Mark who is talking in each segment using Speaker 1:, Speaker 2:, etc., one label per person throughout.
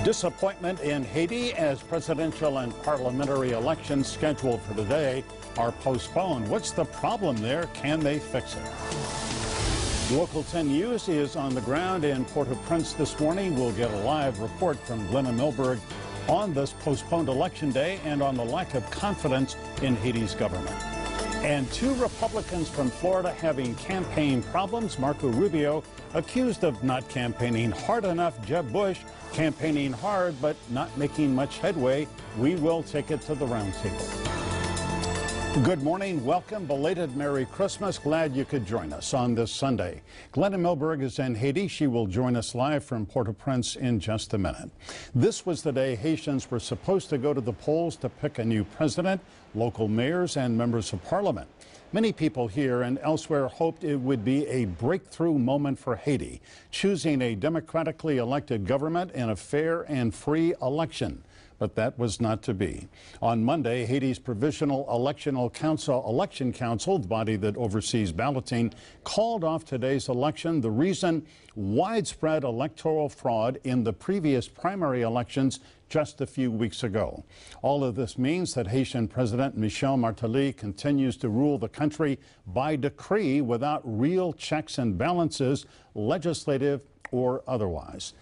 Speaker 1: Disappointment in Haiti as presidential and parliamentary elections scheduled for today are postponed. What's the problem there? Can they fix it? Local 10 News is on the ground in Port-au-Prince this morning. We'll get a live report from Glenna Milberg on this postponed election day and on the lack of confidence in Haiti's government. And two Republicans from Florida having campaign problems. Marco Rubio accused of not campaigning hard enough. Jeb Bush campaigning hard but not making much headway. We will take it to the roundtable. Good morning. Welcome. Belated Merry Christmas. Glad you could join us on this Sunday. Glenna Milberg is in Haiti. She will join us live from Port-au-Prince in just a minute. This was the day Haitians were supposed to go to the polls to pick a new president, local mayors, and members of parliament. Many people here and elsewhere hoped it would be a breakthrough moment for Haiti, choosing a democratically elected government in a fair and free election. But that was not to be. On Monday, Haiti's Provisional Election Council, the body that oversees balloting, called off today's election. The reason: widespread electoral fraud in the previous primary elections just a few weeks ago. All of this means that Haitian President Michel Martelly continues to rule the country by decree without real checks and balances, legislative or otherwise.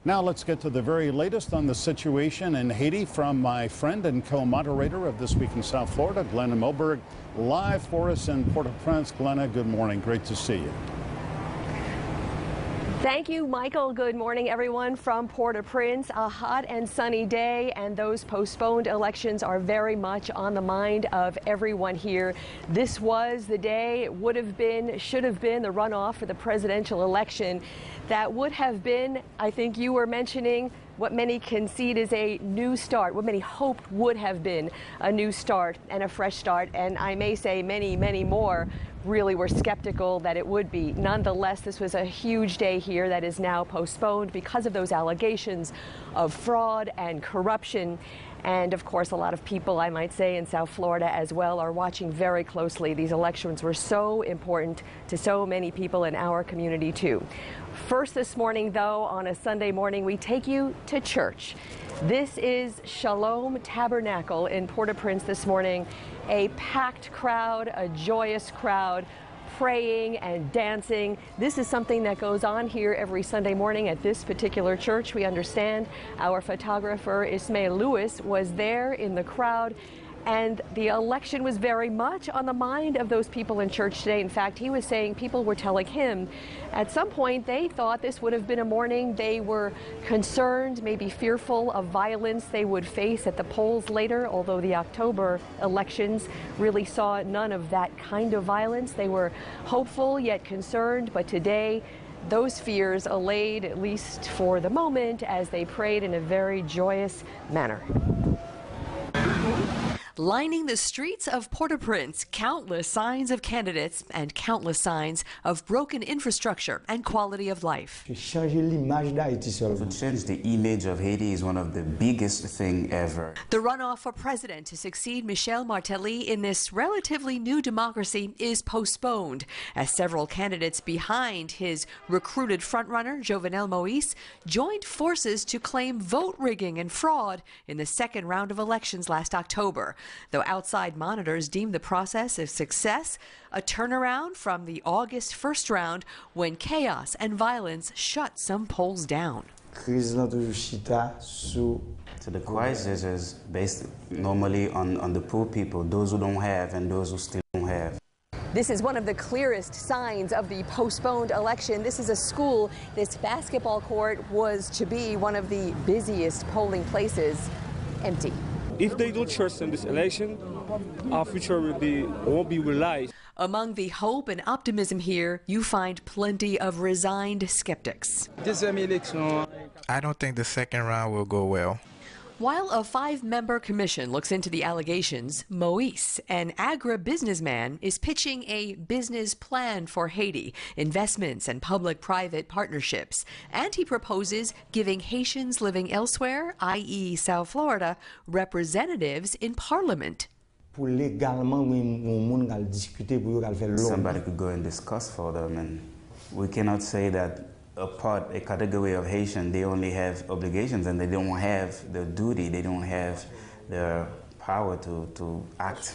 Speaker 1: Now let's get to the very latest on the situation in Haiti from my friend and co-moderator of This Week in South Florida, Glenna Milberg, live for us in Port-au-Prince. Glenna, good morning. Great to see you.
Speaker 2: Thank you, Michael. Good morning, everyone, from Port-au-Prince. A hot and sunny day, and those postponed elections are very much on the mind of everyone here. This was the day, it would have been, should have been, the runoff for the presidential election. That would have been, I think you were mentioning, what many concede is a new start, what many hoped would have been a new start and a fresh start. And I may say many, many more really were skeptical that it would be. Nonetheless, this was a huge day here that is now postponed because of those allegations of fraud and corruption. And of course, a lot of people, I might say, in South Florida as well, are watching very closely. These elections were so important to so many people in our community, too. First this morning, though, on a Sunday morning, we take you to church. This is Shalom Tabernacle in Port-au-Prince this morning. A packed crowd, a joyous crowd, praying and dancing. This is something that goes on here every Sunday morning at this particular church. We understand our photographer Ismail Lewis was there in the crowd, and the election was very much on the mind of those people in church today. In fact, he was saying people were telling him at some point they thought this would have been a morning they were concerned, maybe fearful of violence they would face at the polls later, although the October elections really saw none of that kind of violence. They were hopeful yet concerned, but today those fears allayed, at least for the moment, as they prayed in a very joyous manner. Lining the streets of Port-au-Prince, countless signs of candidates and countless signs of broken infrastructure and quality of life.
Speaker 3: To change the image of Haiti is one of the biggest things ever.
Speaker 2: The runoff for president to succeed Michel Martelly in this relatively new democracy is postponed, as several candidates behind his recruited frontrunner, Jovenel Moïse, joined forces to claim vote rigging and fraud in the second round of elections last October. Though outside monitors deemed the process a success, a turnaround from the August first round when chaos and violence shut some polls down.
Speaker 3: So the crisis is based normally on the poor people, those who don't have and those who still don't have.
Speaker 2: This is one of the clearest signs of the postponed election. This is a school. This basketball court was to be one of the busiest polling places, empty.
Speaker 4: If they don't trust in this election, our future won't be realized.
Speaker 2: Among the hope and optimism here, you find plenty of resigned skeptics.
Speaker 5: I don't think the second round will go well.
Speaker 2: While a 5-member commission looks into the allegations, Moïse, an agribusinessman, is pitching a business plan for Haiti, investments and public-private partnerships. And he proposes giving Haitians living elsewhere, i.e. South Florida, representatives in parliament.
Speaker 3: Somebody could go and discuss for them, and we cannot say that a category of Haitian, they only have obligations and they don't have the duty, they don't have the power to act.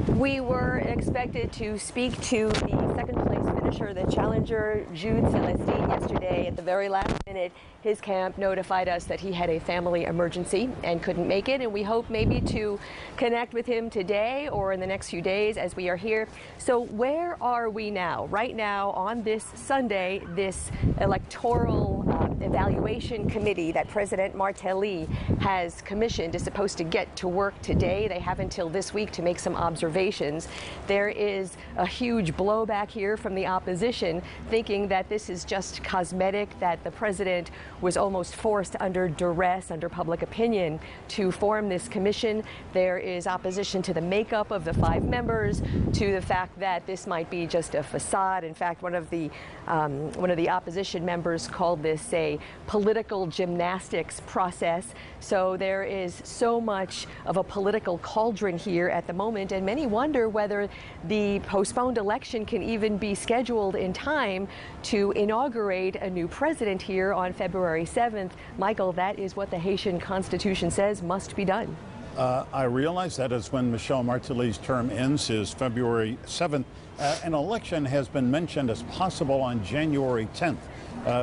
Speaker 2: We were expected to speak to the second place finisher, the challenger, Jude Celestine, yesterday. At the very last minute, his camp notified us that he had a family emergency and couldn't make it, and we hope maybe to connect with him today or in the next few days as we are here. So where are we now? Right now, on this Sunday, this electoral evaluation committee that President Martelly has commissioned is supposed to get to work today. They have until this week to make some observations. There is a huge blowback here from the opposition, thinking that this is just cosmetic, that the president was almost forced under duress, under public opinion, to form this commission. There is opposition to the makeup of the 5 members, to the fact that this might be just a facade. In fact, one of the opposition members called this a political gymnastics process. So there is so much of a political cauldron here at the moment, and many wonder whether the postponed election can even be scheduled in time to inaugurate a new president here on February 7th. Michael, that is what the Haitian Constitution says must be done.
Speaker 1: I realize that is when Michel Martelly's term ends, is February 7th. An election has been mentioned as possible on January 10th.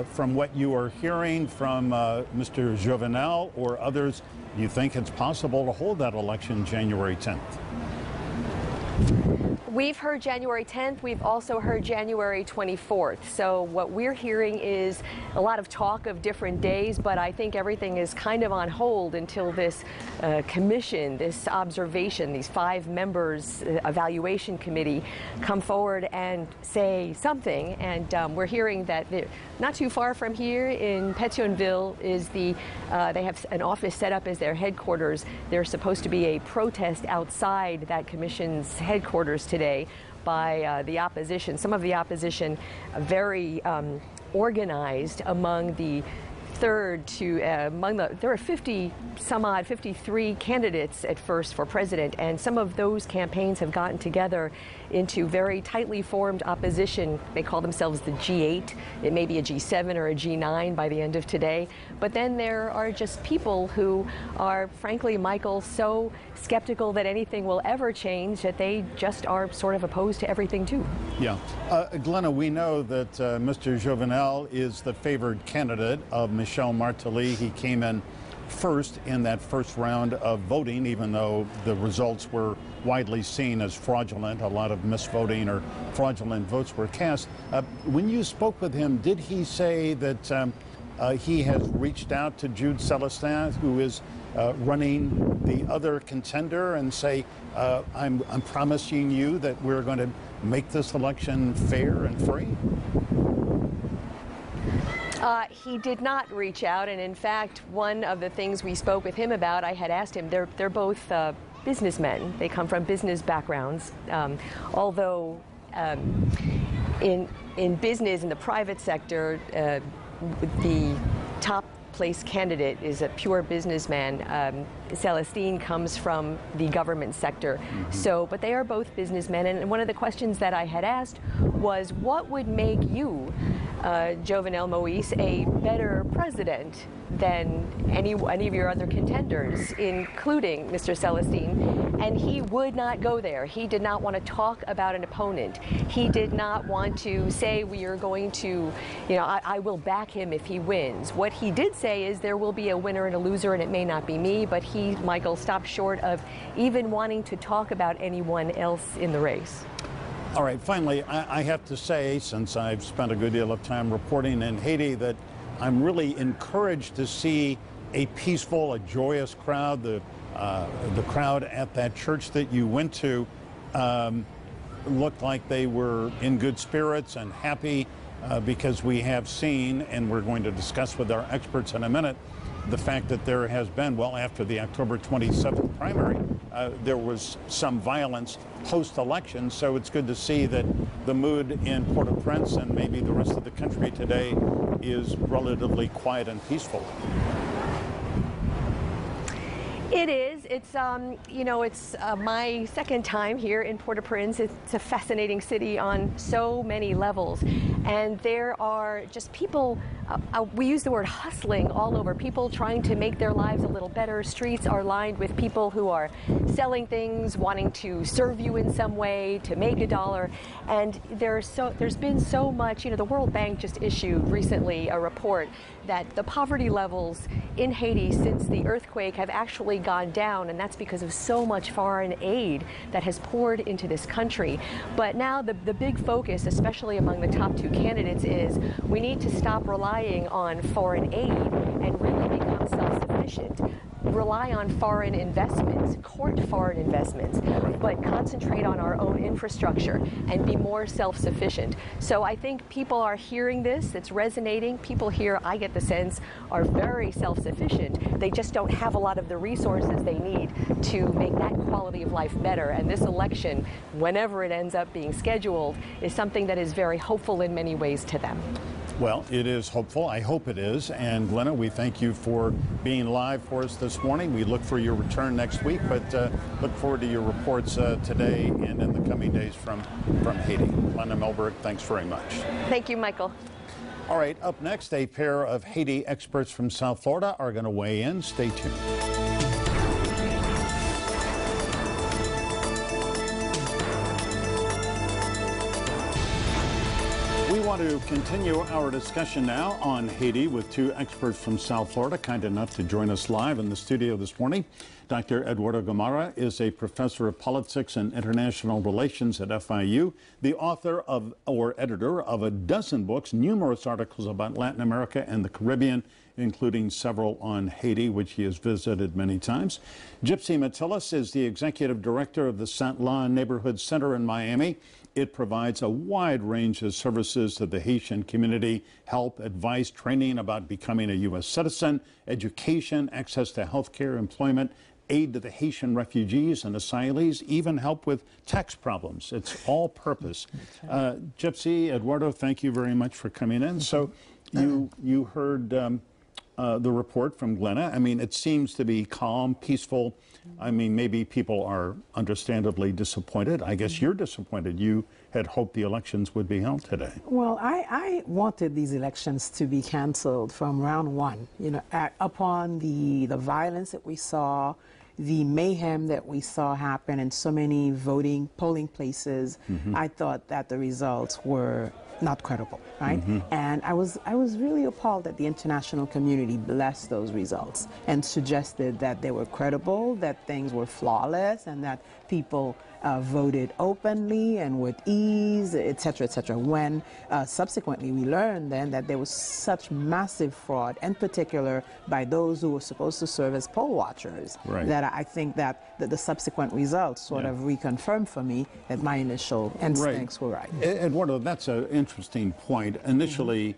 Speaker 1: From what you are hearing from Mr. Jovenel or others, do you think it's possible to hold that election January 10th?
Speaker 2: We've heard January 10th. We've also heard January 24th. So what we're hearing is a lot of talk of different days, but I think everything is kind of on hold until this commission, this observation, these 5 members evaluation committee come forward and say something. And we're hearing that not too far from here in Pétionville is they have an office set up as their headquarters. There's supposed to be a protest outside that commission's headquarters today by the opposition. Some of the opposition very organized among the third to there are 53 candidates at first for president, and some of those campaigns have gotten together into very tightly formed opposition. They call themselves the G8. It may be a G7 or a G9 by the end of today. But then there are just people who are, frankly, Michael, so skeptical that anything will ever change that they just are sort of opposed to everything too.
Speaker 1: Yeah. Glenna, we know that Mr. Jovenel is the favored candidate of Michel Martelly. He came in first in that first round of voting, even though the results were widely seen as fraudulent. A lot of misvoting or fraudulent votes were cast. When you spoke with him, did he say that he has reached out to Jude Celestin, who is running the other contender, and say, I'm promising you that we're going to make this election fair and free?
Speaker 2: He did not reach out, and in fact, one of the things we spoke with him about, I had asked him, they're both businessmen. They come from business backgrounds, although in business, in the private sector, the top place candidate is a pure businessman. Celestine comes from the government sector. So, but they are both businessmen, and one of the questions that I had asked was, what would make you, Jovenel Moïse, a better president than any of your other contenders, including Mr. Celestine? And he would not go there. He did not want to talk about an opponent. He did not want to say, we are going to, I will back him if he wins. What he did say is there will be a winner and a loser, and it may not be me, but he, Michael, stopped short of even wanting to talk about anyone else in the race.
Speaker 1: All right, finally, I have to say, since I've spent a good deal of time reporting in Haiti, that I'm really encouraged to see a peaceful, a joyous crowd. The crowd at that church that you went to looked like they were in good spirits and happy because we have seen, and we're going to discuss with our experts in a minute, the fact that there has been, well, after the October 27th primary, there was some violence post-election. So it's good to see that the mood in Port-au-Prince and maybe the rest of the country today is relatively quiet and peaceful.
Speaker 2: It is. It's you know, it's my second time here in Port-au-Prince. It's a fascinating city on so many levels, and there are just people. We use the word hustling all over. People trying to make their lives a little better. Streets are lined with people who are selling things, wanting to serve you in some way to make a dollar. And there's been so much. You know, the World Bank just issued recently a report that the poverty levels in Haiti since the earthquake have actually gone down, and that's because of so much foreign aid that has poured into this country. But now the big focus, especially among the top two candidates, is we need to stop relying on foreign aid and really become self-sufficient. Rely on foreign investments, court foreign investments, but concentrate on our own infrastructure and be more self-sufficient. So I think people are hearing this, it's resonating. People here, I get the sense, are very self-sufficient. They just don't have a lot of the resources they need to make that quality of life better. And this election, whenever it ends up being scheduled, is something that is very hopeful in many ways to them.
Speaker 1: Well, it is hopeful. I hope it is. And Glenna, we thank you for being live for us this morning. We look for your return next week, but look forward to your reports today and in the coming days from Haiti. Glenna Milberg, thanks very much.
Speaker 2: Thank you, Michael.
Speaker 1: All right, up next, a pair of Haiti experts from South Florida are going to weigh in. Stay tuned. We want to continue our discussion now on Haiti with two experts from South Florida, kind enough to join us live in the studio this morning. Dr. Eduardo Gamara is a professor of politics and international relations at FIU, the author of or editor of a dozen books, numerous articles about Latin America and the Caribbean, including several on Haiti, which he has visited many times. Gypsy Matilis is the executive director of the St. Lawn Neighborhood Center in Miami. It provides a wide range of services to the Haitian community: help, advice, training about becoming a U.S. citizen, education, access to health care, employment, aid to the Haitian refugees and asylees, even help with tax problems. It's all purpose. Gypsy, Eduardo, thank you very much for coming in. So you heard the report from Glenna. I mean, it seems to be calm, peaceful. I mean, maybe people are understandably disappointed. I guess you're disappointed. You had hoped the elections would be held today.
Speaker 6: Well, I wanted these elections to be canceled from round one. You know, upon the violence that we saw, the mayhem that we saw happen in so many polling places, I thought that the results were not credible, right? And I was really appalled that the international community blessed those results and suggested that they were credible, that things were flawless, and that people voted openly and with ease, et cetera, when subsequently we learned then that there was such massive fraud, in particular by those who were supposed to serve as poll watchers, that I think that the subsequent results sort of reconfirmed for me that my initial instincts were right.
Speaker 1: Eduardo, that's an interesting point. Initially,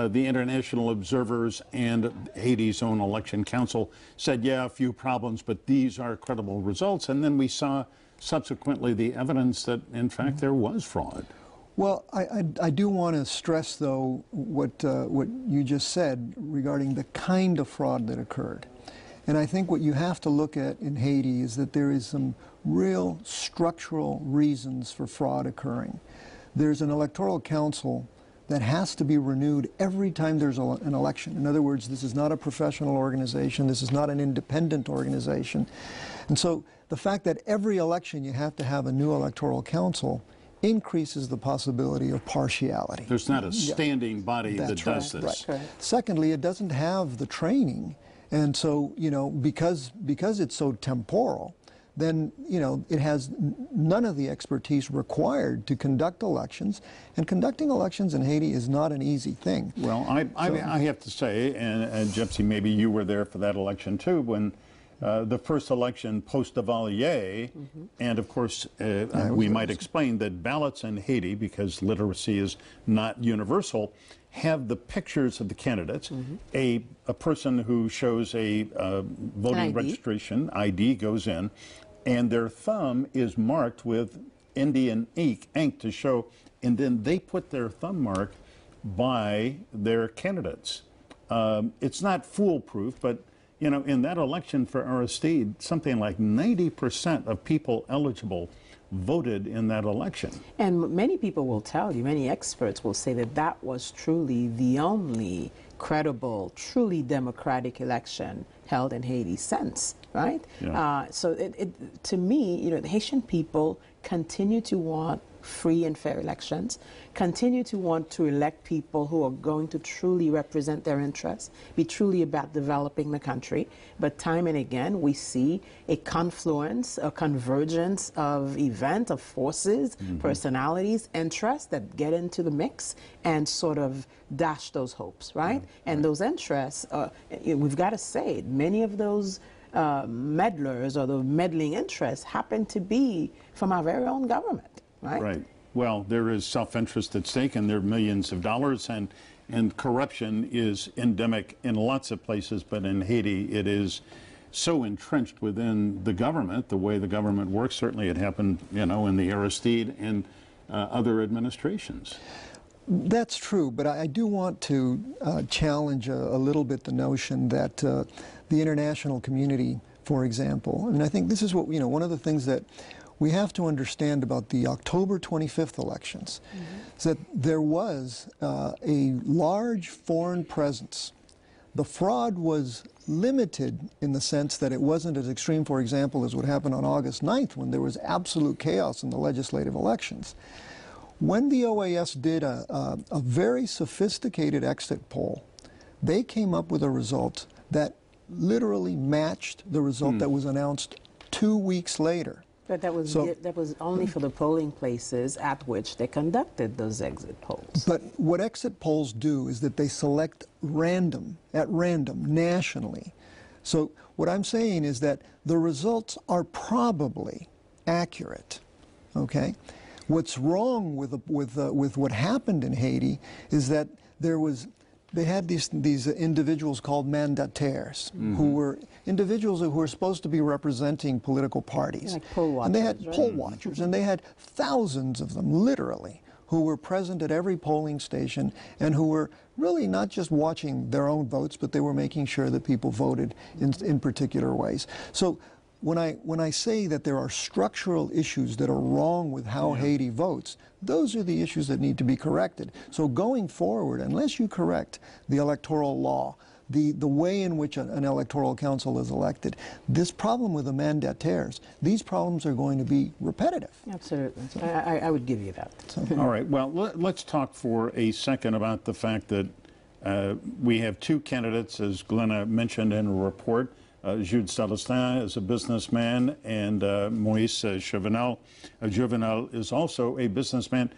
Speaker 1: the international observers and Haiti's own election council said, yeah, a few problems, but these are credible results. And then we saw subsequently the evidence that, in fact, there was fraud.
Speaker 7: Well, I do want to stress, though, what you just said regarding the kind of fraud that occurred. And I think what you have to look at in Haiti is that there is some real structural reasons for fraud occurring. There's an electoral council that has to be renewed every time there's an election. In other words, this is not a professional organization. This is not an independent organization. And so the fact that every election you have to have a new electoral council increases the possibility of partiality.
Speaker 1: There's not a standing body that does this.
Speaker 7: Right. Secondly, it doesn't have the training. And so, you know, because it's so temporal, then, you know, it has none of the expertise required to conduct elections. And conducting elections in Haiti is not an easy thing.
Speaker 1: Well, I have to say, and Gypsy, maybe you were there for that election too, when the first election post-Duvalier, and of course, we might explain that ballots in Haiti, because literacy is not universal, have the pictures of the candidates. A person who shows a voting registration ID goes in, and their thumb is marked with Indian ink to show, and then they put their thumb mark by their candidates. It's not foolproof, but You know, in that election for Aristide, something like 90% of people eligible voted in that election.
Speaker 6: And many people will tell you, many experts will say that that was truly the only credible, truly democratic election held in Haiti since, right?
Speaker 1: Yeah.
Speaker 6: So to me, you know, the Haitian people continue to want free and fair elections, continue to want to elect people who are going to truly represent their interests, be truly about developing the country. But time and again, we see a confluence, a convergence of events, of forces, personalities, interests that get into the mix and sort of dash those hopes, right? And those interests, we've got to say it, many of those meddlers or the meddling interests happen to be from our very own government. Right.
Speaker 1: Well, there is self-interest at stake, and there are millions of dollars, and corruption is endemic in lots of places, but in Haiti it is so entrenched within the government, the way the government works. Certainly it happened, you know, in the Aristide and other administrations.
Speaker 7: That's true, but I do want to challenge a little bit the notion that the international community, for example, and I think this is what, you know, one of the things that we have to understand about the October 25th elections is that there was a large foreign presence. The fraud was limited in the sense that it wasn't as extreme, for example, as what happened on August 9th when there was absolute chaos in the legislative elections. When the OAS did a very sophisticated exit poll, they came up with a result that literally matched the result that was announced 2 weeks later.
Speaker 6: But that was only for the polling places at which they conducted those exit polls.
Speaker 7: But what exit polls do is that they select at random, nationally. So what I'm saying is that the results are probably accurate, okay? What's wrong with what happened in Haiti is that they had these individuals called mandataires, who were individuals who were supposed to be representing political parties.
Speaker 6: Like poll watchers,
Speaker 7: and they had poll watchers, and they had thousands of them, literally, who were present at every polling station and who were really not just watching their own votes, but they were making sure that people voted in particular ways. So when I say that there are structural issues that are wrong with how Haiti votes, those are the issues that need to be corrected. So going forward, unless you correct the electoral law, the way in which an electoral council is elected, this problem with the mandataires, these problems are going to be repetitive.
Speaker 6: Absolutely. I would give you that.
Speaker 1: All right. Well, let's talk for a second about the fact that we have two candidates, as Glenna mentioned in a report. Jude Celestin is a businessman, and Moïse Juvenal is also a businessman.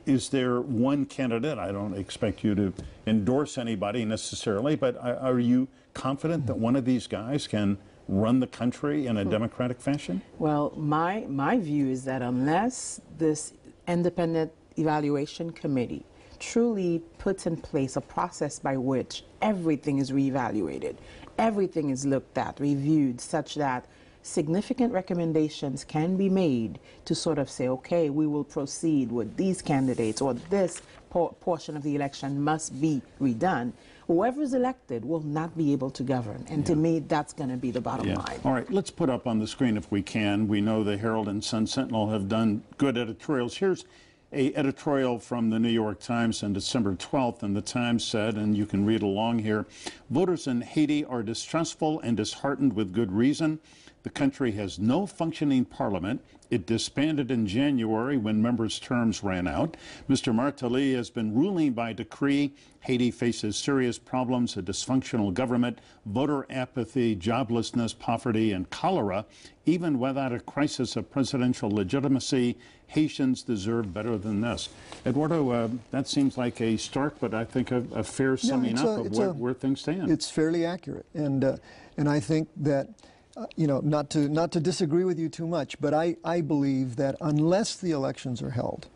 Speaker 1: Is there one candidate? I don't expect you to endorse anybody necessarily, but are you confident that one of these guys can run the country in a democratic fashion?
Speaker 6: Well, my view is that unless this independent evaluation committee truly puts in place a process by which everything is reevaluated, everything is looked at, reviewed, such that significant recommendations can be made to sort of say, okay, we will proceed with these candidates, or this portion of the election must be redone. Whoever is elected will not be able to govern. And to me, that's going to be the bottom line.
Speaker 1: All right, let's put up on the screen if we can. We know the Herald and Sun-Sentinel have done good editorials. Here's an editorial from the New York Times on December 12th, and the Times said, and you can read along here, voters in Haiti are distrustful and disheartened with good reason. The country has no functioning parliament. It disbanded in January when members' terms ran out. Mr. Martelly has been ruling by decree. Haiti faces serious problems, a dysfunctional government, voter apathy, joblessness, poverty, and cholera. Even without a crisis of presidential legitimacy, Haitians deserve better than this. Eduardo, that seems like a stark, but I think a fair summing up of where things stand.
Speaker 7: It's fairly accurate, and I think that, you know, not to disagree with you too much, but I believe that unless the elections are held,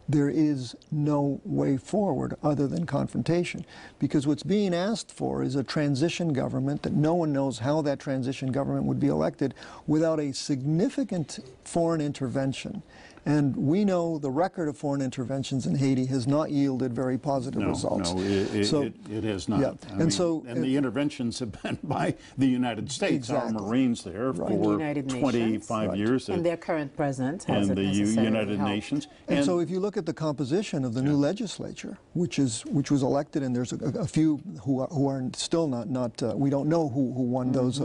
Speaker 7: there is no way forward other than confrontation, because what's being asked for is a transition government that no one knows how that transition government would be elected without a significant foreign intervention. And we know the record of foreign interventions in Haiti has not yielded very positive results.
Speaker 1: No, it has not.
Speaker 7: Yeah.
Speaker 1: And the interventions have been by the United States.
Speaker 7: Exactly.
Speaker 1: Our Marines there for 25 years.
Speaker 6: And their current president
Speaker 1: and
Speaker 6: hasn't
Speaker 1: the
Speaker 6: necessarily
Speaker 1: United
Speaker 6: helped.
Speaker 1: Nations.
Speaker 7: And so if you look at the composition of the new legislature, which was elected, and there's a few who are still not we don't know who won those,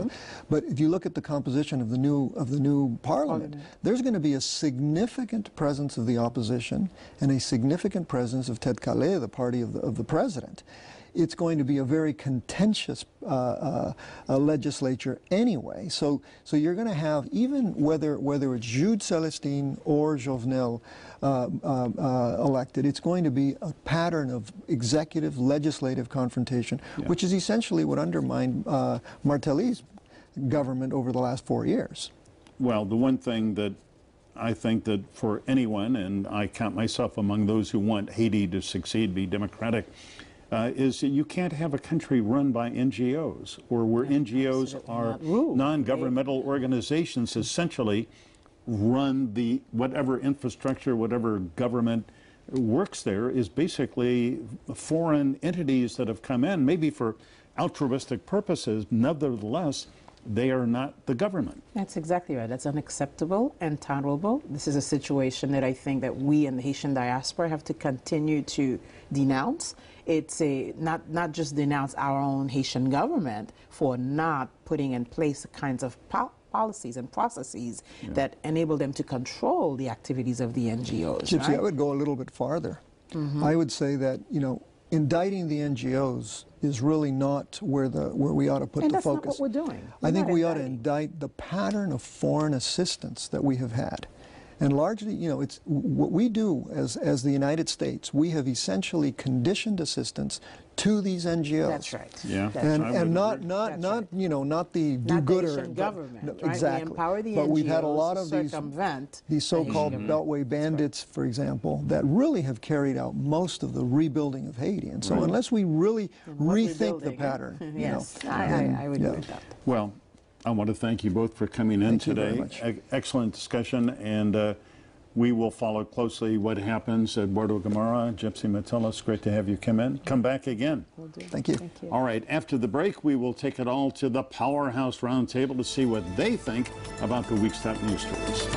Speaker 7: but if you look at the composition of the new parliament, there's going to be a significant presence of the opposition and a significant presence of Ted Kale, the party of the president. It's going to be a very contentious legislature anyway. So you're going to have, even whether it's Jude Celestine or Jovenel elected, it's going to be a pattern of executive legislative confrontation, which is essentially what undermined Martelly's government over the last 4 years.
Speaker 1: Well, the one thing that I think that for anyone, and I count myself among those who want Haiti to succeed, be democratic, is that you can't have a country run by NGOs, or where NGOs are non-governmental organizations essentially run the whatever infrastructure, whatever government works there is basically foreign entities that have come in, maybe for altruistic purposes. Nevertheless, they are not the government.
Speaker 6: That's exactly right. That's unacceptable and tolerable. This is a situation that I think that we in the Haitian diaspora have to continue to denounce. It's not just denounce our own Haitian government for not putting in place the kinds of policies and processes that enable them to control the activities of the NGOs.
Speaker 7: Gypsy,
Speaker 6: right?
Speaker 7: I would go a little bit farther. I would say that, indicting the NGOs is really not where we ought to put the focus.
Speaker 6: And that's not what we're doing.
Speaker 7: I think we ought to indict the pattern of foreign assistance that we have had. And largely, it's what we do as the United States. We have essentially conditioned assistance to these NGOs.
Speaker 6: That's right.
Speaker 1: Yeah.
Speaker 7: And not the do-gooder
Speaker 6: government. Right?
Speaker 7: Exactly.
Speaker 6: We empower the
Speaker 7: but
Speaker 6: NGOs
Speaker 7: we've had a lot of these so-called Beltway bandits, for example, that really have carried out most of the rebuilding of Haiti. And so unless we really rethink the pattern,
Speaker 6: yes, I would agree with that.
Speaker 1: Well, I want to thank you both for coming in today.
Speaker 7: Thank you very much.
Speaker 1: Excellent discussion, and we will follow closely what happens. Eduardo Gamara, Gypsy Metellus, great to have you come back again.
Speaker 6: Will do.
Speaker 7: Thank you.
Speaker 6: Thank you.
Speaker 1: All right, after the break, we will take it all to the Powerhouse Roundtable to see what they think about the week's top news stories.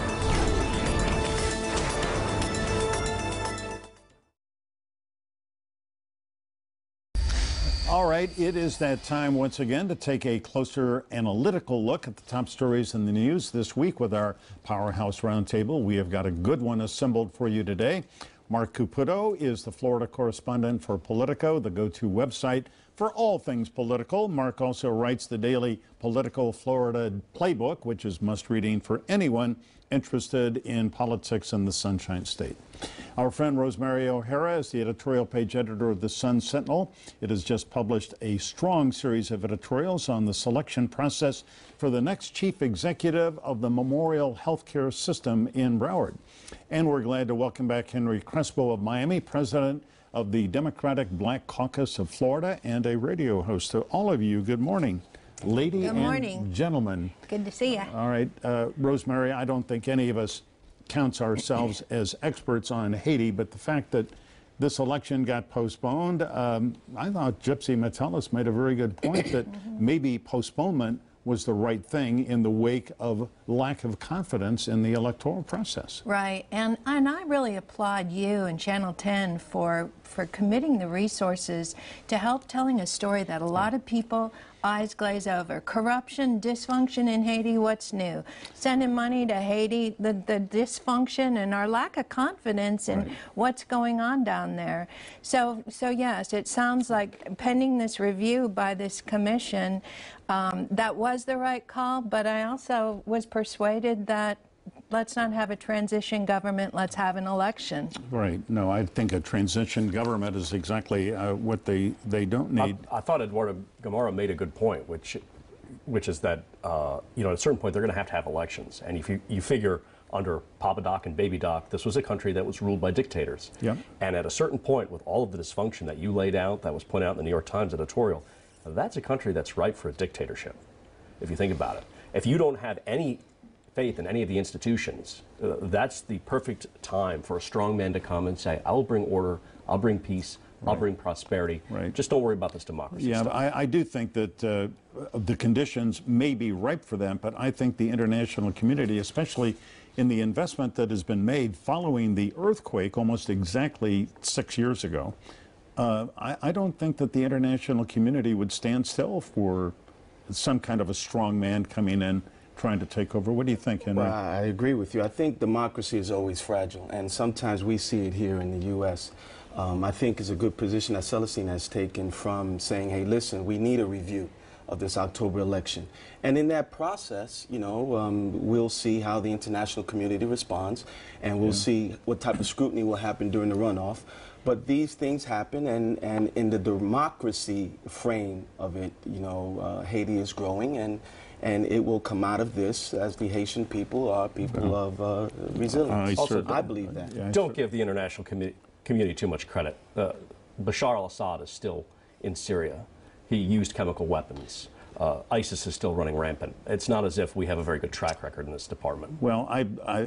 Speaker 1: All right, it is that time once again to take a closer analytical look at the top stories in the news this week with our Powerhouse Roundtable. We have got a good one assembled for you today. Mark Caputo is the Florida correspondent for Politico, the go-to website for all things political. Mark also writes the daily Politico Florida Playbook, which is must-reading for anyone interested in politics in the Sunshine State. Our friend Rosemary O'Hara is the editorial page editor of the Sun Sentinel. It has just published a strong series of editorials on the selection process for the next chief executive of the Memorial Healthcare System in Broward. And we're glad to welcome back Henry Crespo of Miami, president of the Democratic Black Caucus of Florida and a radio host. To all of you, good morning. Lady and gentlemen.
Speaker 8: Good to see you.
Speaker 1: All right, Rosemary, I don't think any of us counts ourselves as experts on Haiti, but the fact that this election got postponed, I thought Gypsy Metellus made a very good point that maybe postponement was the right thing in the wake of lack of confidence in the electoral process.
Speaker 8: Right, and I really applaud you and Channel 10 for committing the resources to help telling a story that a lot of people eyes glaze over. Corruption, dysfunction in Haiti, what's new? Sending money to Haiti, the dysfunction and our lack of confidence in what's going on down there. So yes, it sounds like pending this review by this commission, that was the right call, but I also was persuaded that let's not have a transition government, let's have an election. Right.
Speaker 1: No, I think a transition government is exactly what they don't need.
Speaker 9: I thought Eduardo Gamara made a good point, which is that, at a certain point they're going to have elections. And if you figure under Papa Doc and Baby Doc, this was a country that was ruled by dictators.
Speaker 1: Yeah.
Speaker 9: And at a certain point, with all of the dysfunction that you laid out, that was pointed out in the New York Times editorial, that's a country that's ripe for a dictatorship, if you think about it. If you don't have any faith in any of the institutions, that's the perfect time for a strong man to come and say, I will bring order, I'll bring peace, I'll bring prosperity. Just don't worry about this democracy stuff.
Speaker 1: I do think that the conditions may be ripe for them, but I think the international community, especially in the investment that has been made following the earthquake almost exactly 6 years ago, I don't think that the international community would stand still for some kind of a strong man coming in trying to take over. What do you think, Henry?
Speaker 10: Well, I agree with you. I think democracy is always fragile, and sometimes we see it here in the U.S. I think it's a good position that Celestine has taken from saying, hey, listen, we need a review of this October election. And in that process, you know, we'll see how the international community responds, and we'll see what type of scrutiny will happen during the runoff. But these things happen, and in the democracy frame of it, you know, Haiti is growing, and it will come out of this as the Haitian people are people of resilience. Also, I believe that.
Speaker 9: Don't give the international community too much credit. Bashar al-Assad is still in Syria. He used chemical weapons. ISIS is still running rampant. It's not as if we have a very good track record in this department.
Speaker 1: Well,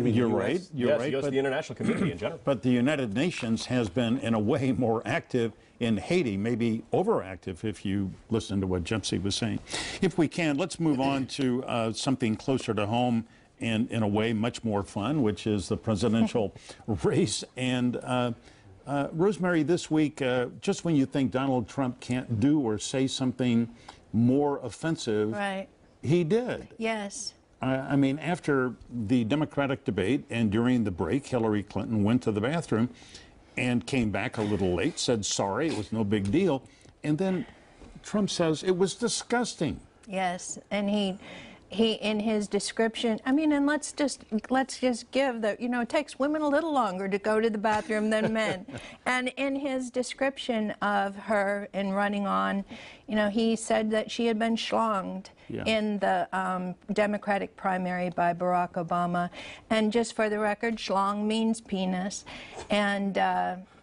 Speaker 1: you're right. You're right.
Speaker 9: Yes, the international community in general.
Speaker 1: But the United Nations has been, in a way, more active in Haiti, maybe overactive, if you listen to what Gypsy was saying. If we can, let's move on to something closer to home and, in a way, much more fun, which is the presidential race. And Rosemary, this week, just when you think Donald Trump can't do or say something more offensive, he did.
Speaker 8: Yes.
Speaker 1: I mean, after the Democratic debate and during the break, Hillary Clinton went to the bathroom and came back a little late, said sorry, it was no big deal. And then Trump says it was disgusting.
Speaker 8: Yes, and he in his description, I mean, and let's just give the, you know, it takes women a little longer to go to the bathroom than men. And in his description of her in running on, you know, he said that she had been schlonged in the Democratic primary by Barack Obama. And just for the record, schlong means penis. And,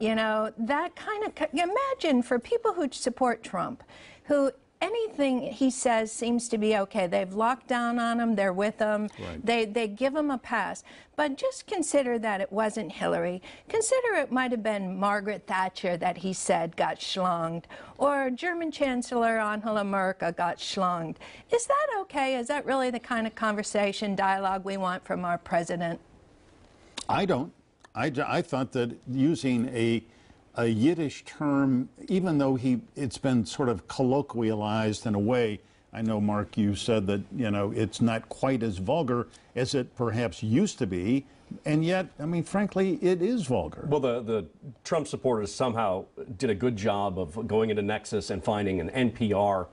Speaker 8: you know, that kind of, imagine for people who support Trump, who anything he says seems to be okay. They've locked down on him. They're with him. They give him a pass. But just consider that it wasn't Hillary. Consider it might have been Margaret Thatcher that he said got schlonged, or German Chancellor Angela Merkel got schlonged. Is that okay? Is that really the kind of conversation, dialogue we want from our president?
Speaker 1: I don't. I thought that using a Yiddish term, even though it's been sort of colloquialized in a way. I know, Mark, you said that, you know, it's not quite as vulgar as it perhaps used to be, and yet, I mean, frankly, it is vulgar.
Speaker 9: Well, the Trump supporters somehow did a good job of going into Nexus and finding an NPR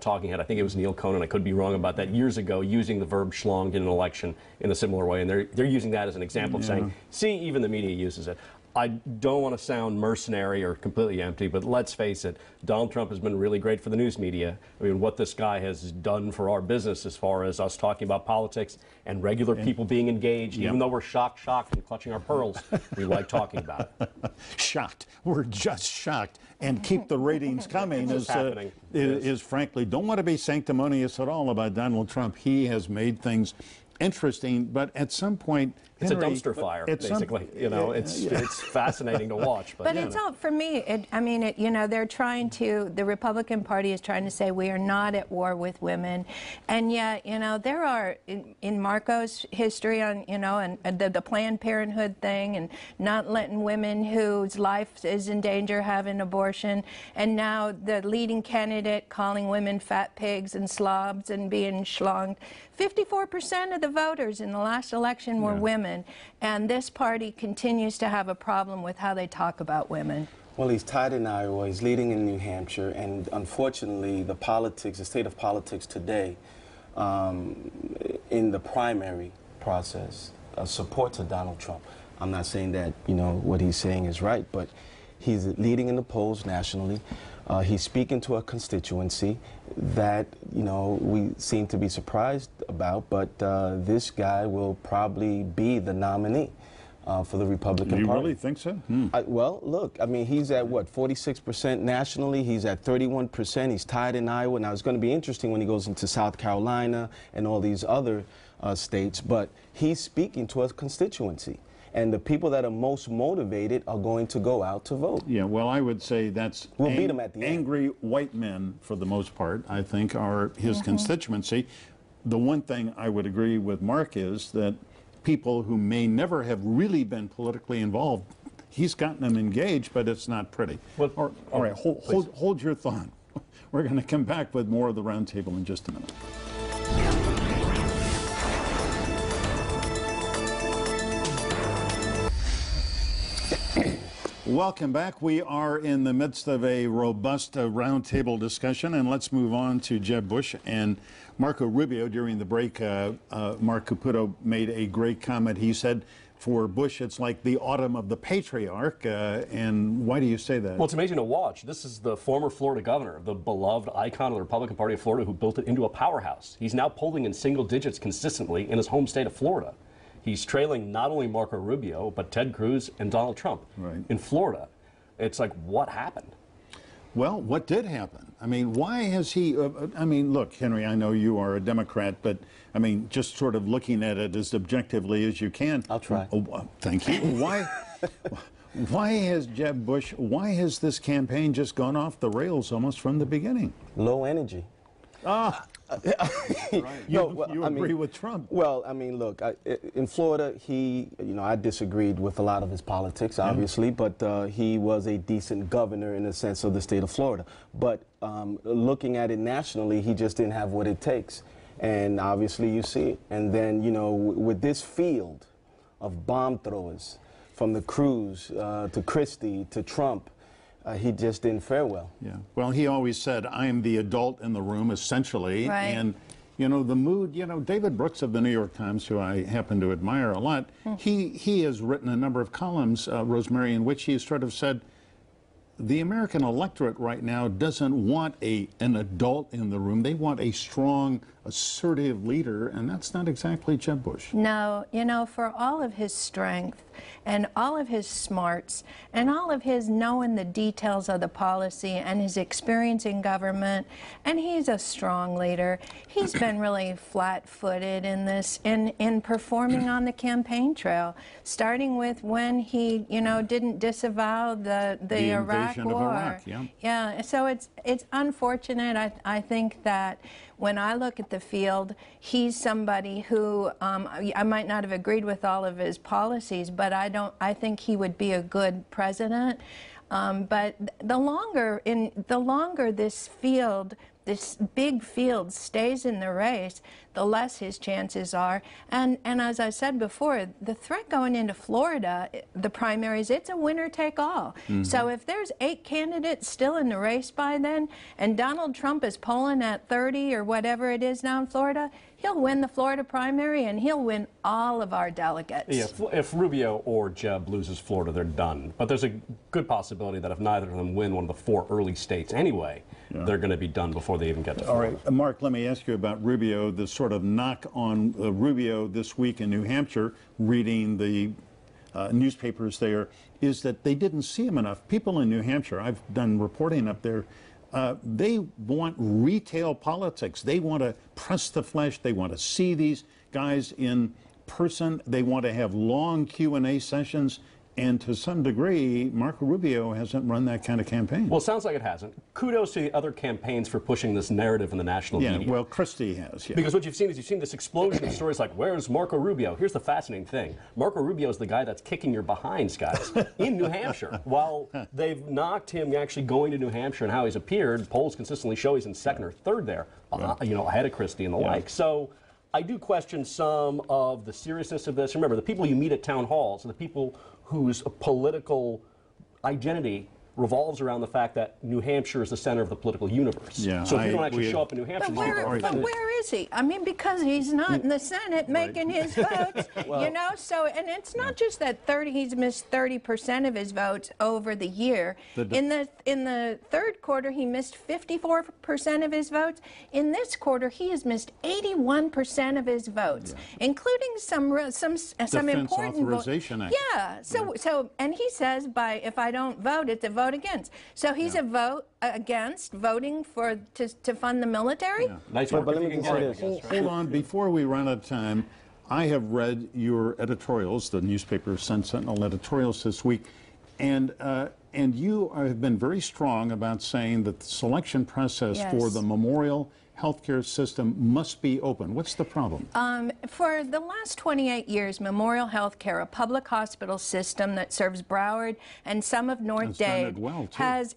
Speaker 9: talking head. I think it was Neil Conan, I could be wrong about that, years ago, using the verb schlonged in an election in a similar way, and they're using that as an example of saying, see, even the media uses it. I don't want to sound mercenary or completely empty, but let's face it, Donald Trump has been really great for the news media. I mean, what this guy has done for our business as far as us talking about politics and regular people being engaged, even though we're shocked and clutching our pearls, we like talking about it.
Speaker 1: Shocked. We're just shocked. And keep the ratings coming is frankly, don't want to be sanctimonious at all about Donald Trump. He has made things interesting, but at some point,
Speaker 9: it's a dumpster fire, basically. You know, it's fascinating to watch.
Speaker 8: But it's all, for me, you know, they're trying to, the Republican Party is trying to say we are not at war with women. And yet, you know, there are, in Marco's history on, you know, and the Planned Parenthood thing and not letting women whose life is in danger have an abortion. And now the leading candidate calling women fat pigs and slobs and being schlonged. 54% of the voters in the last election were women, and this party continues to have a problem with how they talk about women.
Speaker 10: Well, he's tied in Iowa, he's leading in New Hampshire, and unfortunately, the state of politics today, in the primary process, supports Donald Trump. I'm not saying that, you know, what he's saying is right, but he's leading in the polls nationally. He's speaking to a constituency that, you know, we seem to be surprised about, but this guy will probably be the nominee for the Republican Party.
Speaker 1: You really think so?
Speaker 10: Well, look, I mean, he's at, what, 46% nationally. He's at 31%. He's tied in Iowa. Now, it's going to be interesting when he goes into South Carolina and all these other states, but he's speaking to a constituency. And the people that are most motivated are going to go out to vote.
Speaker 1: Yeah, well, I would say that's
Speaker 10: we'll beat them at the
Speaker 1: angry white men, for the most part, I think, are his constituency. The one thing I would agree with Mark is that people who may never have really been politically involved, he's gotten them engaged, but it's not pretty. Well, all right, hold your thought. We're going to come back with more of the roundtable in just a minute. Welcome back. We are in the midst of a robust roundtable discussion, and let's move on to Jeb Bush and Marco Rubio. During the break, Mark Caputo made a great comment. He said, for Bush, it's like the autumn of the patriarch. And why do you say that?
Speaker 9: Well, it's amazing to watch. This is the former Florida governor, the beloved icon of the Republican Party of Florida, who built it into a powerhouse. He's now polling in single digits consistently in his home state of Florida. He's trailing not only Marco Rubio, but Ted Cruz and Donald Trump in Florida. It's like, what happened?
Speaker 1: Well, what did happen? I mean, why has he, I mean, look, Henry, I know you are a Democrat, but I mean, just sort of looking at it as objectively as you can.
Speaker 10: I'll try.
Speaker 1: Thank you. Why has Jeb Bush, why has this campaign just gone off the rails almost from the beginning?
Speaker 10: Low energy.
Speaker 1: Ah. You agree with Trump?
Speaker 10: Well, I mean, look, in Florida, I disagreed with a lot of his politics, obviously, but he was a decent governor in the sense of the state of Florida. But looking at it nationally, he just didn't have what it takes. And obviously you see it. And then, with this field of bomb throwers, from the Cruz to Christie to Trump, he just didn't fare well.
Speaker 1: Yeah. Well, he always said, I am the adult in the room, essentially.
Speaker 8: Right.
Speaker 1: And, the mood, David Brooks of the New York Times, who I happen to admire a lot, he has written a number of columns, Rosemary, in which he has sort of said, the American electorate right now doesn't want an adult in the room. They want a strong, assertive leader, and that's not exactly Jeb Bush.
Speaker 8: No, for all of his strength and all of his smarts and all of his knowing the details of the policy and his experience in government, and he's a strong leader, he's been really flat-footed in this, in performing on the campaign trail, starting with when he, didn't disavow the Iraq War. Yeah, so it's unfortunate. I think that when I look at the field, he's somebody who I might not have agreed with all of his policies, but I think he would be a good president. But the longer this big field stays in the race, the less his chances are. And as I said before, the threat going into Florida, the primaries, it's a winner-take-all. So if there's 8 candidates still in the race by then, and Donald Trump is polling at 30 or whatever it is now in Florida, he'll win the Florida primary and he'll win all of our delegates.
Speaker 9: Yeah, if Rubio or Jeb loses Florida, they're done. But there's a good possibility that if neither of them win one of the 4 early states anyway, they're going to be done before they even get to Florida.
Speaker 1: All right, Mark, let me ask you about Rubio, the sort of knock on Rubio this week in New Hampshire, reading the newspapers there, is that they didn't see him enough. People in New Hampshire, I've done reporting up there, they want retail politics. They want to press the flesh. They want to see these guys in person. They want to have long Q&A sessions. And to some degree, Marco Rubio hasn't run that kind of campaign.
Speaker 9: Well, it sounds like it hasn't. Kudos to the other campaigns for pushing this narrative in the national media.
Speaker 1: Yeah, well, Christie has,
Speaker 9: Because what you've seen is this explosion of stories like, where's Marco Rubio? Here's the fascinating thing. Marco Rubio is the guy that's kicking your behinds, guys, in New Hampshire. While they've knocked him actually going to New Hampshire and how he's appeared, polls consistently show he's in 2nd or 3rd there, ahead of Christie and the like. So I do question some of the seriousness of this. Remember, the people you meet at town halls are the people whose political identity revolves around the fact that New Hampshire is the center of the political universe.
Speaker 1: Yeah,
Speaker 9: so if you don't actually show up in New Hampshire,
Speaker 8: but where is he? I mean, because he's not in the Senate making his votes, so, and it's not just that he's missed 30% of his votes over the year. In the 3rd quarter, he missed 54% of his votes. In this quarter, he has missed 81% of his votes, including some important
Speaker 1: Authorization Act.
Speaker 8: Yeah, so and he says if I don't vote, it's a vote vote against. So he's a vote against voting for to fund the military?
Speaker 1: Yeah.
Speaker 9: Nice work.
Speaker 10: But let me just say this.
Speaker 1: Hold on, before we run out of time, I have read your editorials, the newspaper Sun-Sentinel editorials this week, and you have been very strong about saying that the selection process for the Memorial healthcare system must be open. What's the problem?
Speaker 8: For the last 28 years, Memorial Healthcare, a public hospital system that serves Broward and some of North Dade, has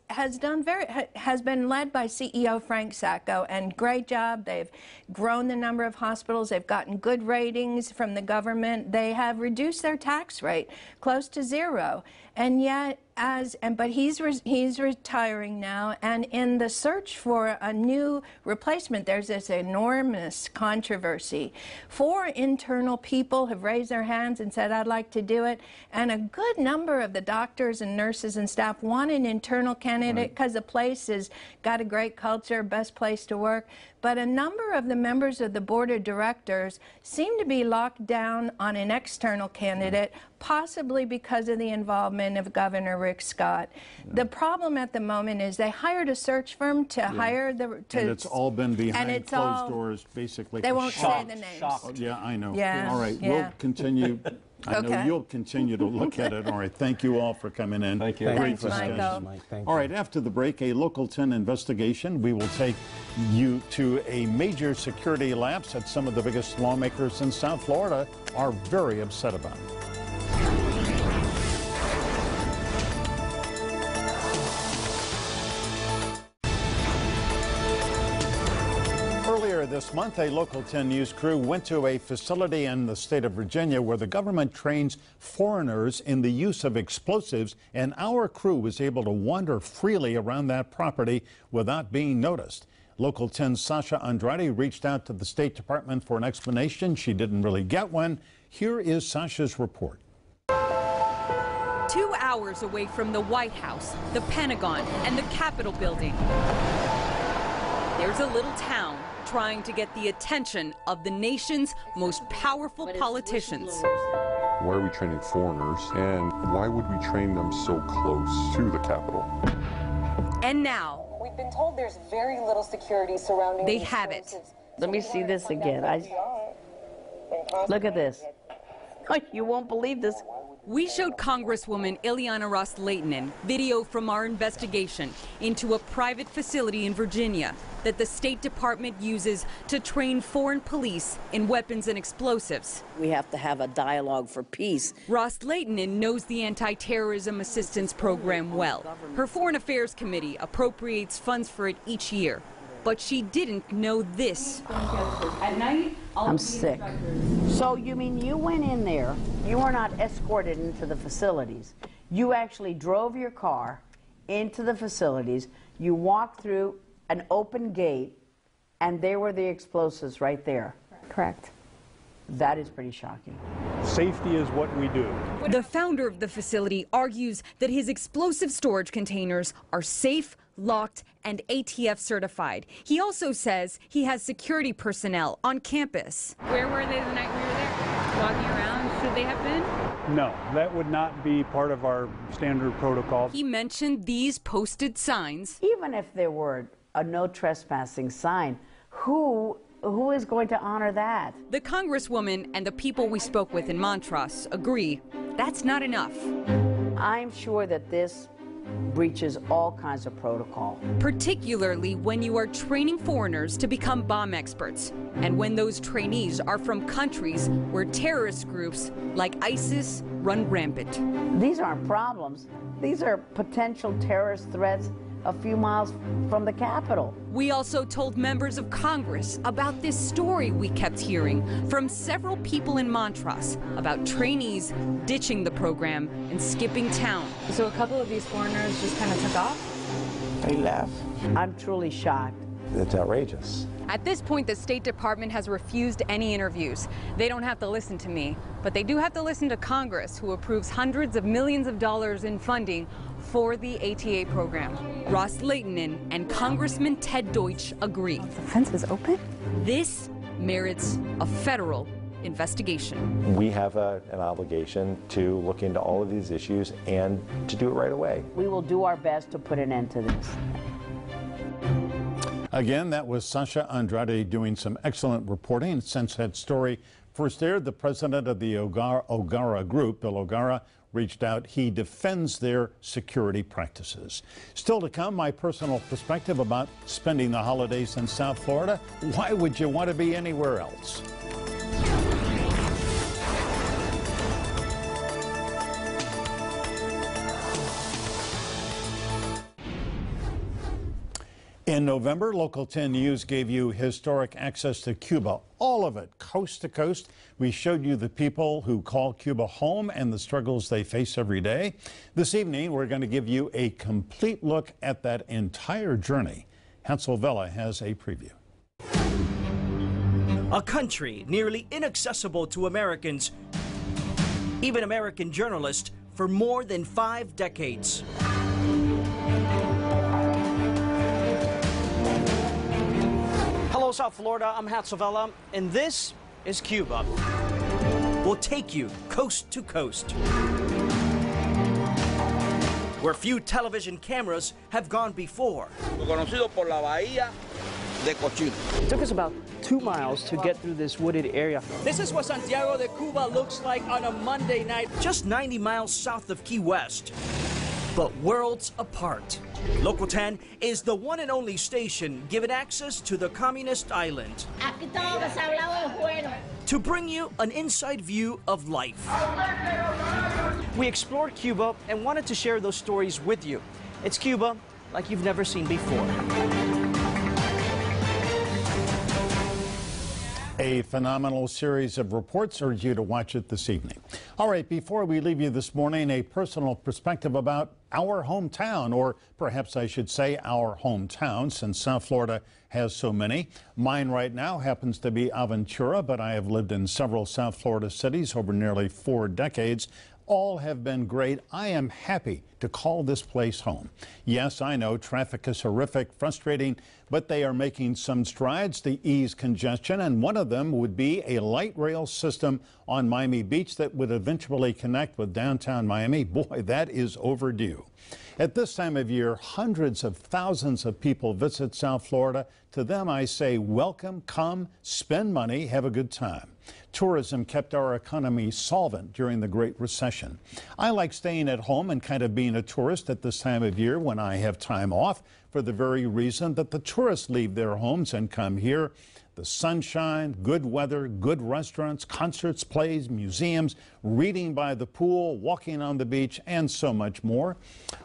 Speaker 8: been led by CEO Frank Sacco, and great job. They've grown the number of hospitals. They've gotten good ratings from the government. They have reduced their tax rate close to zero, and yet. But he's retiring now, and in the search for a new replacement, there's this enormous controversy. 4 internal people have raised their hands and said, I'd like to do it, and a good number of the doctors and nurses and staff want an internal candidate because the place has got a great culture, best place to work. But a number of the members of the board of directors seem to be locked down on an external candidate, possibly because of the involvement of Governor Rick Scott. The problem at the moment is they hired a search firm to hire the...
Speaker 1: and it's all been behind closed doors, basically.
Speaker 8: They won't say the names.
Speaker 1: Oh, yeah, I know.
Speaker 8: Yeah.
Speaker 1: All right, we'll continue. I know you'll continue to look at it. All right, thank you all for coming in.
Speaker 9: Thank you.
Speaker 8: Thanks, Michael.
Speaker 1: All right, after the break, a Local 10 investigation. We will take you to a major security lapse that some of the biggest lawmakers in South Florida are very upset about. Earlier this month, a Local 10 News crew went to a facility in the state of Virginia where the government trains foreigners in the use of explosives, and our crew was able to wander freely around that property without being noticed. Local 10's Sasha Andrade reached out to the State Department for an explanation. She didn't really get one. Here is Sasha's report.
Speaker 11: 2 hours away from the White House, the Pentagon, and the Capitol building, there's a little town trying to get the attention of the nation's most powerful politicians.
Speaker 12: Why are we training foreigners, and why would we train them so close to the Capitol?
Speaker 11: And now,
Speaker 13: we've been told there's very little security surrounding
Speaker 11: they have it.
Speaker 14: Let me see this again. Look at this. You won't believe this.
Speaker 11: We showed Congresswoman Ileana Ros-Lehtinen video from our investigation into a private facility in Virginia that the State Department uses to train foreign police in weapons and explosives.
Speaker 14: We have to have a dialogue for peace.
Speaker 11: Ros-Lehtinen knows the anti-terrorism assistance program well. Her Foreign Affairs Committee appropriates funds for it each year. But she didn't know this.
Speaker 14: At night, I'm sick. So you mean you went in there, you were not escorted into the facilities. You actually drove your car into the facilities, you walked through an open gate, and there were the explosives right there.
Speaker 15: Correct.
Speaker 14: That is pretty shocking.
Speaker 16: Safety is what we do.
Speaker 11: The founder of the facility argues that his explosive storage containers are safe, locked, and ATF certified. He also says he has security personnel on campus.
Speaker 15: Where were they the night we were there? Walking around? Should they have been?
Speaker 16: No, that would not be part of our standard protocol.
Speaker 11: He mentioned these posted signs.
Speaker 14: Even if there were a no trespassing sign, who is going to honor that?
Speaker 11: The Congresswoman and the people we spoke with in Montrose agree that's not enough.
Speaker 14: I'm sure that this breaches all kinds of protocol.
Speaker 11: Particularly when you are training foreigners to become bomb experts, and when those trainees are from countries where terrorist groups like ISIS run rampant.
Speaker 14: These aren't problems. These are potential terrorist threats a few miles from the Capitol.
Speaker 11: We also told members of Congress about this story we kept hearing from several people in Montrose about trainees ditching the program and skipping town.
Speaker 15: So a couple of these foreigners just kind of took off?
Speaker 14: They left. I'm truly shocked.
Speaker 17: It's outrageous.
Speaker 11: At this point, the State Department has refused any interviews. They don't have to listen to me, but they do have to listen to Congress, who approves hundreds of millions of dollars in funding for the ATA program. Ros-Lehtinen and Congressman Ted Deutsch agree.
Speaker 15: The fence is open?
Speaker 11: This merits a federal investigation.
Speaker 17: We have an obligation to look into all of these issues and to do it right away.
Speaker 14: We will do our best to put an end to this.
Speaker 1: Again, that was Sasha Andrade doing some excellent reporting. Since that story first aired, the president of the O'Gara Group, Bill O'Gara, reached out. He defends their security practices. Still to come, my personal perspective about spending the holidays in South Florida. Why would you want to be anywhere else? In November, Local 10 News gave you historic access to Cuba, all of it, coast to coast. We showed you the people who call Cuba home and the struggles they face every day. This evening, we're going to give you a complete look at that entire journey. Hansel Vella has a preview.
Speaker 18: A country nearly inaccessible to Americans, even American journalists, for more than 5 decades. Hello, South Florida. I'm Hansel Vella, and this is Cuba. We'll take you coast to coast, where few television cameras have gone before. It took us about 2 miles to get through this wooded area. This is what Santiago de Cuba looks like on a Monday night. Just 90 miles south of Key West, but worlds apart. Local 10 is the one and only station given access to the communist island to bring you an inside view of life. We explored Cuba and wanted to share those stories with you. It's Cuba like you've never seen before.
Speaker 1: A phenomenal series of reports. Urge you to watch it this evening. All right, before we leave you this morning, a personal perspective about our hometown, or perhaps I should say our hometown, since South Florida has so many. Mine right now happens to be Aventura, but I have lived in several South Florida cities over nearly 4 decades. All have been great. I am happy to call this place home. Yes, I know traffic is horrific, frustrating, but they are making some strides to ease congestion, and one of them would be a light rail system on Miami Beach that would eventually connect with downtown Miami. Boy, that is overdue. At this time of year, hundreds of thousands of people visit South Florida. To them, I say, welcome, come, spend money, have a good time. Tourism kept our economy solvent during the Great Recession. I like staying at home and kind of being a tourist at this time of year when I have time off, for the very reason that the tourists leave their homes and come here. The sunshine, good weather, good restaurants, concerts, plays, museums, reading by the pool, walking on the beach, and so much more.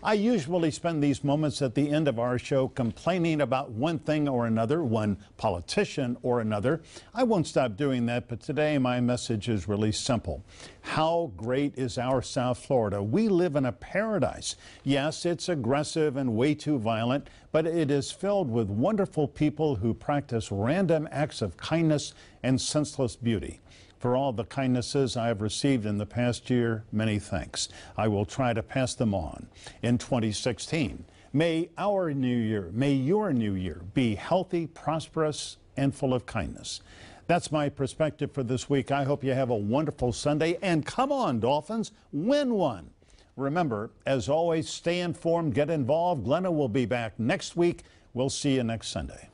Speaker 1: I usually spend these moments at the end of our show complaining about one thing or another, one politician or another. I won't stop doing that, but today my message is really simple. How great is our South Florida? We live in a paradise. Yes, it's aggressive and way too violent, but it is filled with wonderful people who practice random acts of kindness and senseless beauty. For all the kindnesses I have received in the past year, many thanks. I will try to pass them on in 2016. May our new year, may your new year be healthy, prosperous, and full of kindness. That's my perspective for this week. I hope you have a wonderful Sunday. And come on, Dolphins, win one. Remember, as always, stay informed, get involved. Glenna will be back next week. We'll see you next Sunday.